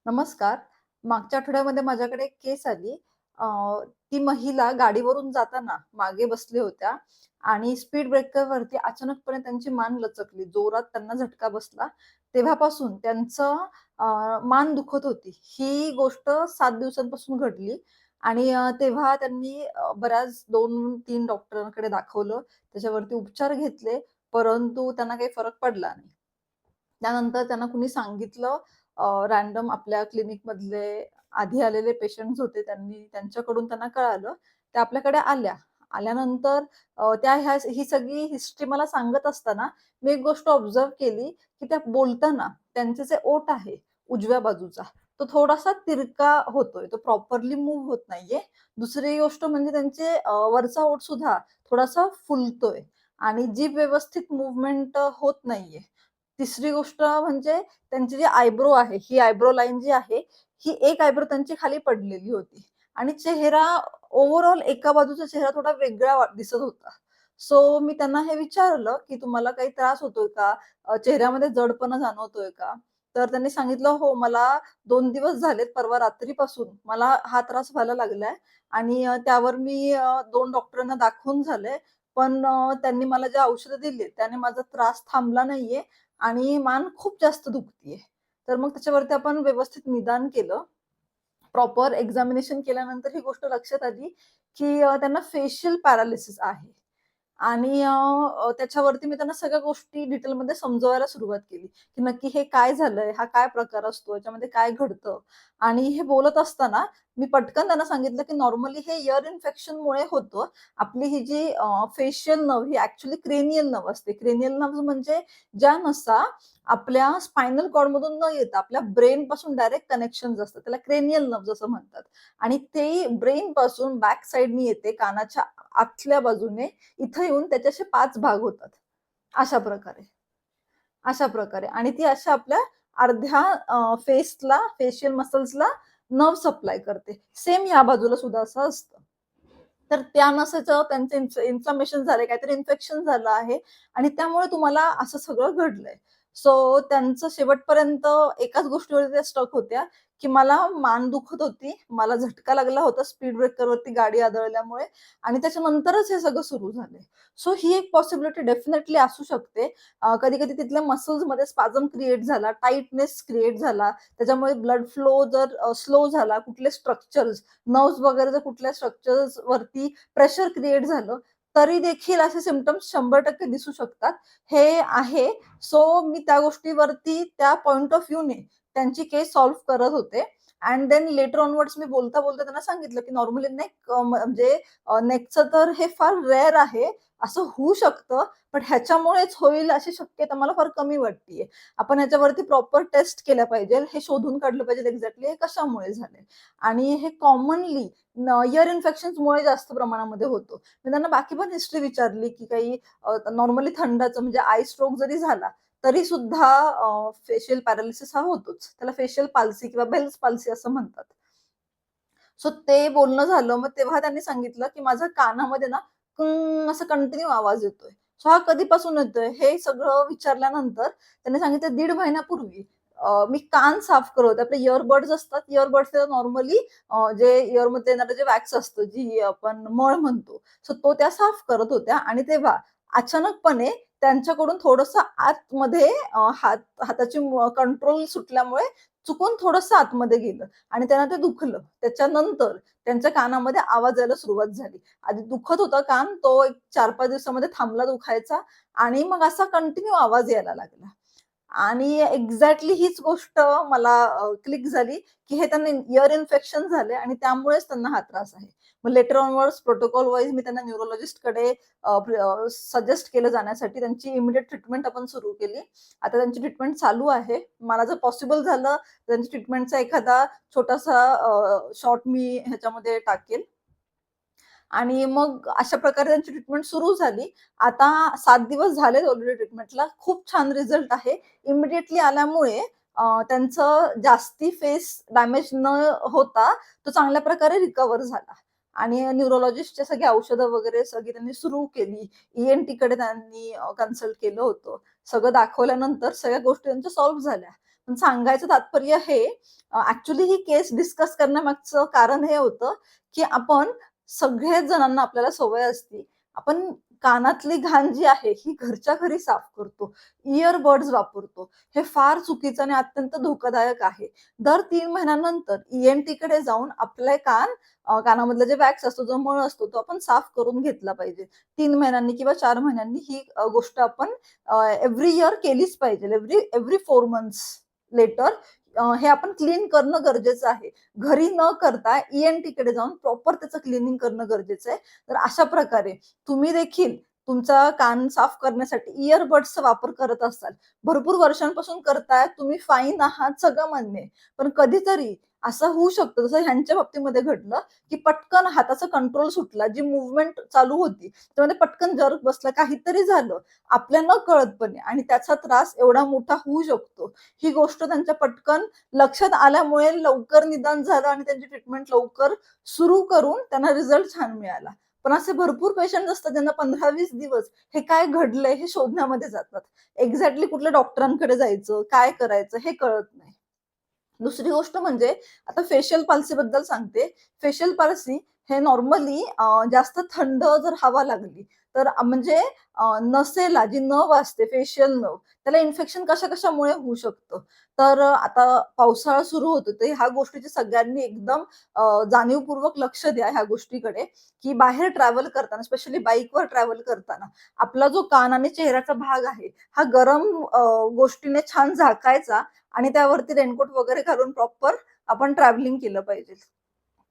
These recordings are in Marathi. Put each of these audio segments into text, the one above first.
नमस्कार. मागच्या आठवड्यामध्ये माझ्याकडे एक केस आली. अ, ती महिला गाडीवरून जाताना मागे बसल्या होत्या आणि स्पीड ब्रेकरवरती अचानकपणे त्यांची मान लचकली. जोरात त्यांना झटका बसला. तेव्हापासून त्यांचं मान दुखत होती. ही गोष्ट 7 दिवसांपासून घडली आणि तेव्हा त्यांनी बऱ्याच 2-3 डॉक्टरांकडे दाखवलं. त्याच्यावरती उपचार घेतले, परंतु त्यांना काही फरक पडला नाही. त्यानंतर त्यांना कुणी सांगितलं रँडम आपल्या क्लिनिकमधले आधी आलेले पेशंट्स होते त्यांच्याकडून त्यांना कळालं. त्या आपल्याकडे आल्या. आल्यानंतर त्या ही सगळी हिस्ट्री मला सांगत असताना मी एक गोष्ट ऑब्झर्व्ह केली, की त्या बोलताना त्यांचे जे ओठ आहे उजव्या बाजूचा, तो थोडासा तिरका होतोय. तो प्रॉपरली मूव्ह होत नाहीये. दुसरी गोष्ट म्हणजे त्यांचे वरचा ओठ सुद्धा थोडासा फुलतोय आणि जीभ व्यवस्थित मूव्हमेंट होत नाहीये. तिसरी गोष्ट म्हणजे त्यांची जी आयब्रो आहे, ही आयब्रो लाईन जी आहे, ही एक आयब्रो त्यांची खाली पडलेली होती आणि चेहरा ओव्हरऑल एका बाजूचा चेहरा थोडा वेगळा दिसत होता. सो मी त्यांना हे विचारलं, की "तुम्हाला काही त्रास होतोय का? चेहऱ्यामध्ये जडपणा जाणवतोय का?" तर त्यांनी सांगितलं, "हो, मला 2 दिवस झालेत, परवा रात्रीपासून मला हा त्रास व्हायला लागलाय आणि त्यावर मी 2 डॉक्टरांना दाखवून झालंय. पण त्यांनी मला जे औषधं दिली, त्याने माझा त्रास थांबला नाहीये आणि मान खूप जास्त दुखतीये. तर मग त्याच्यावरती आपण व्यवस्थित निदान केलं. प्रॉपर एक्झामिनेशन केल्यानंतर ही गोष्ट लक्षात आली, की त्यांना फेशियल पॅरालिसिस आहे. आणि त्याच्यावरती मी त्यांना सगळ्या गोष्टी डिटेलमध्ये समजवायला सुरुवात केली, की नक्की हे काय झालंय? हा काय प्रकार असतो? याच्यामध्ये काय घडतं? आणि हे बोलत असताना मी पटकन त्यांना सांगितलं, की नॉर्मली हे इअर इन्फेक्शनमुळे होतं. आपली ही जी फेशियल नर्व्ह ही ॲक्चुअली क्रेनियल नर्व्ह असते. क्रेनियल नर्व्ह म्हणजे ज्या नसा आपल्या स्पायनल कॉर्डमधून न येता आपल्या ब्रेनपासून डायरेक्ट कनेक्शन्स असतात. त्याला क्रेनियल नर्व्हज असं म्हणतात. आणि ते ब्रेनपासून बॅक साइडनी येते कानाच्या आतल्या बाजूने इथं येऊन त्याचे असे 5 भाग होतात. अशा प्रकारे, अशा प्रकारे आणि ती अशा आपल्या अर्ध्या फेसला, फेशियल मसल्सला नर्व्ह सप्लाय करते. सेम या बाजूला सुद्धा असं असतं. तर त्या नसाचं त्यांचं इन्फ्लमेशन झालंय, काहीतरी इन्फेक्शन झालं आहे आणि त्यामुळे तुम्हाला असं सगळं घडलंय. सो त्यांचं शेवटपर्यंत एकाच गोष्टीवर त्या स्टक होत्या, की मला मान दुखत होती, मला झटका लागला होता स्पीड ब्रेकरवरती गाडी आदळल्यामुळे आणि त्याच्यानंतरच हे सगळं सुरू झालंय. सो ही एक पॉसिबिलिटी डेफिनेटली असू शकते. कधी-कधी तिथल्या मसल्समध्ये स्पाझम क्रिएट झाला, टाईटनेस क्रिएट झाला, त्याच्यामुळे ब्लड फ्लो जर स्लो झाला, कुठले स्ट्रक्चर्स नर्व्हज वगैरे जर कुठल्या स्ट्रक्चर्स वरती प्रेशर क्रिएट झालं, तरी देखील असे सिम्प्टम्स 100% दिसू शकतात. हे आहे. सो मी त्या गोष्टीवरती त्या पॉइंट ऑफ व्ह्यूने त्यांची केस सॉल्व्ह करत होते. एंड देन लेटर ऑनवर्ड्स मी बोलता-बोलता त्यांना सांगितलं, की नॉर्मली नेक म्हणजे नेकचं तर हे फार रेअर आहे. असं होऊ शकतं, पण ह्याच्यामुळेच होईल अशी शक्यता मला फार कमी वाटतीये. आपण ह्याच्यावरती प्रॉपर टेस्ट केल्या पाहिजे. हे शोधून काढलं पाहिजे एक्झॅक्टली हे कशामुळे झालंय आणि हे कॉमनली इअर इन्फेक्शन्समुळे जास्त प्रमाणामध्ये होतो. मी त्यांना बाकी पण हिस्ट्री विचारली, की काही नॉर्मली थंडाचं म्हणजे आय स्ट्रोक जरी झाला, तरी सुद्धा फेशियल पॅरालिसिस हा होतोच. त्याला फेशियल पाल्सी किंवा बेल्स पाल्सी असं म्हणतात. सो ते बोलणं झालं. मग तेव्हा त्यांनी सांगितलं, की माझ्या कानामध्ये ना असं कंटिन्यू आवाज येतोय. सो हा कधीपासून येतोय? हे सगळं विचारल्यानंतर त्यांनी सांगितलं 1.5 महिन्यापूर्वी मी कान साफ करत होते. आपले इअरबड्स असतात. इअरबड्सला नॉर्मली जे इअरमध्ये येणारं जे वॅक्स असतं, जी आपण मळ म्हणतो. सो तो त्या साफ करत होत्या आणि तेव्हा अचानकपणे त्यांच्याकडून थोडंसं आतमध्ये हाताची कंट्रोल सुटल्यामुळे चुकून थोडंसं आतमध्ये गेलं आणि त्यांना ते दुखलं. त्याच्यानंतर त्यांच्या कानामध्ये आवाज यायला सुरुवात झाली. आधी दुखत होता कान, तो एक 4-5 दिवसामध्ये थांबला दुखायचा आणि मग असा कंटिन्यू आवाज यायला लागला. आणि एक्झॅक्टली हीच गोष्ट मला क्लिक झाली, की हे त्यांना इअर इन्फेक्शन झाले आणि त्यामुळेच त्यांना हा त्रास आहे. मग लेटर ऑनवर्ड्स प्रोटोकॉल वाईज मी त्यांना न्यूरोलॉजिस्टकडे सजेस्ट केलं जाण्यासाठी त्यांची इमिडिएट ट्रीटमेंट आपण सुरू केली. आता त्यांची ट्रीटमेंट चालू आहे. मला जर पॉसिबल झालं, त्यांच्या ट्रीटमेंटचा एखादा छोटासा शॉर्ट मी ह्याच्यामध्ये टाकेल. आणि मग अशा प्रकारे त्यांची ट्रीटमेंट सुरू झाली. आता 7 दिवस झालेत ऑलरेडी ट्रीटमेंटला. खूप छान रिझल्ट आहे. इमिडिएटली आल्यामुळे त्यांचं जास्ती फेस डॅमेज न होता तो चांगल्या प्रकारे रिकव्हर झाला. आणि न्यूरोलॉजिस्टची सगळी औषधं वगैरे सगळी त्यांनी सुरू केली. ई-एन-टीकडे त्यांनी कन्सल्ट केलं होतं. सगळं दाखवल्यानंतर सगळ्या गोष्टी त्यांच्या सॉल्व्ह झाल्या. पण सांगायचं तात्पर्य हे ॲक्चुअली ही केस डिस्कस करण्यामागचं कारण हे होतं, की आपण सगळ्याच जणांना आपल्याला सवय असते. आपण कानातली घाण जी आहे, ही घरच्या घरी साफ करतो. इयरबड्स वापरतो. हे फार चुकीचं आणि अत्यंत धोकादायक आहे. दर 3 महिन्यानंतर ई-एन-टीकडे जाऊन आपले कानामधला जे वॅक्स असतो, जो मळ असतो, तो आपण साफ करून घेतला पाहिजे. 3 महिन्यांनी किंवा 4 महिन्यांनी ही गोष्ट आपण एव्हरी इयर केलीच पाहिजे. एव्हरी 4 मंथ्स लेटर हे आपण क्लीन करणं गरजेचं आहे. घरी न करता ई-एन-टीकडे जाऊन प्रॉपर त्याचं क्लीनिंग करणं गरजेचं आहे. तर अशा प्रकारे तुम्ही देखील तुमचा कान साफ करण्यासाठी इयरबड्सचा वापर करत असाल. भरपूर वर्षांपासून करताय, तुम्ही फाईन आहात, सगळं मान्य आहे. पण कधीतरी असं होऊ शकतं, जसं ह्यांच्या बाबतीमध्ये घडलं, की पटकन हाताचा कंट्रोल सुटला, जी मूव्हमेंट चालू होती, त्यामध्ये पटकन जर्क बसला, काहीतरी झालं आपल्या नकळतपणे आणि त्याचा त्रास एवढा मोठा होऊ शकतो. ही गोष्ट त्यांच्या पटकन लक्षात आल्यामुळे लवकर निदान झालं आणि त्यांची ट्रीटमेंट लवकर सुरू करून त्यांना रिझल्ट छान मिळाला. पण असे भरपूर पेशंट असतात ज्यांना 15-20 दिवस हे काय घडलंय हे शोधण्यामध्ये जातात. एक्झॅक्टली कुठल्या डॉक्टरांकडे जायचं, काय करायचं हे कळत नाही. दुसरी गोष्ट म्हणजे आता फेशियल पाल्सीबद्दल सांगते. फेशियल पाल्सी हे नॉर्मली जास्त थंड जर हवा लागली तर म्हणजे नसेला जी नव असते फेशियल नर्व्ह त्याला इन्फेक्शन कशा-कशामुळे होऊ शकतं. तर आता पावसाळा सुरू होतो तर ह्या गोष्टीची सगळ्यांनी एकदम जाणीवपूर्वक लक्ष द्या ह्या गोष्टीकडे, की बाहेर ट्रॅव्हल करताना स्पेशली बाईकवर ट्रॅव्हल करताना आपला जो कान आणि चेहऱ्याचा भाग आहे, हा गरम गोष्टीने छान झाकायचा आणि त्यावरती रेनकोट वगैरे घालून प्रॉपर आपण ट्रॅव्हलिंग केलं पाहिजे.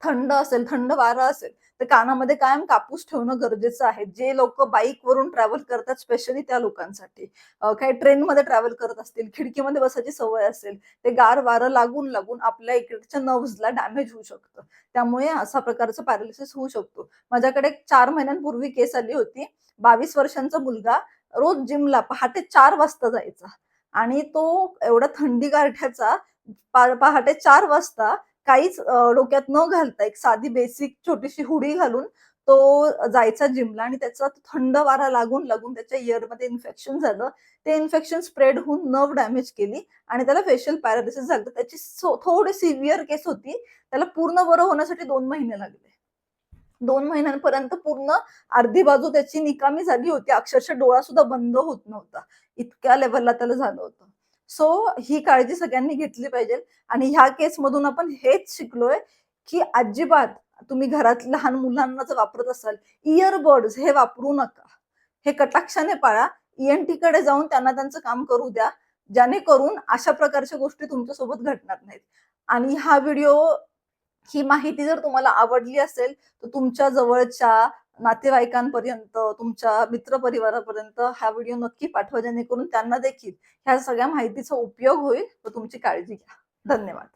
थंड असेल, थंड वारं असेल, तर कानामध्ये कायम कापूस ठेवणं गरजेचं आहे. जे लोकं बाईकवरून ट्रॅव्हल करतात स्पेशली त्या लोकांसाठी. काही ट्रेनमध्ये ट्रॅव्हल करत असतील, खिडकीमध्ये बसायची सवय असेल, ते गार वारं लागून आपल्या इकडच्या नर्व्हजला डॅमेज होऊ शकतं. त्यामुळे अशा प्रकारचं पॅरालिसिस होऊ शकतो. माझ्याकडे 4 महिन्यांपूर्वी केस आली होती. 22 वर्षांचा मुलगा रोज जिमला पहाटे 4 वाजता जायचा आणि तो एवढा थंडी गारठ्याचा पहाटे 4 वाजता काहीच डोक्यात न घालता एक साधी बेसिक छोटीशी हुडी घालून तो जायचा जिमला आणि त्याचा थंड वारा लागून त्याच्या इयरमध्ये इन्फेक्शन झालं. ते इन्फेक्शन स्प्रेड होऊन नर्व्ह डॅमेज केली आणि त्याला फेशियल पॅरालिसिस झालं. त्याची थोडी सिव्हिअर केस होती. त्याला पूर्ण बरं होण्यासाठी 2 महिने लागले. 2 महिन्यांपर्यंत पूर्ण अर्धी बाजू त्याची निकामी झाली होती. अक्षरशः डोळा सुद्धा बंद होत नव्हता. इतक्या लेव्हलला त्याला झालं होतं. सो ही काळजी सगळ्यांनी घेतली पाहिजे आणि ह्या केसमधून आपण हेच शिकलोय, की अजिबात तुम्ही घरात लहान मुलांना जर वापरत असाल, इयरबड्स हे वापरू नका. हे कटाक्षाने पाळा. ई-एन-टीकडे जाऊन त्यांना त्यांचं काम करू द्या. जेणेकरून अशा प्रकारच्या गोष्टी तुमच्यासोबत घडणार नाहीत. आणि हा व्हिडिओ ही माहिती जर तुम्हाला आवडली असेल, तर तुमच्या जवळच्या नातेवाईकांपर्यंत, तुमच्या मित्रपरिवारापर्यंत हा व्हिडिओ नक्की पाठवा, जेणेकरून त्यांना देखील ह्या सगळ्या माहितीचा उपयोग होईल. व तुमची काळजी घ्या. धन्यवाद.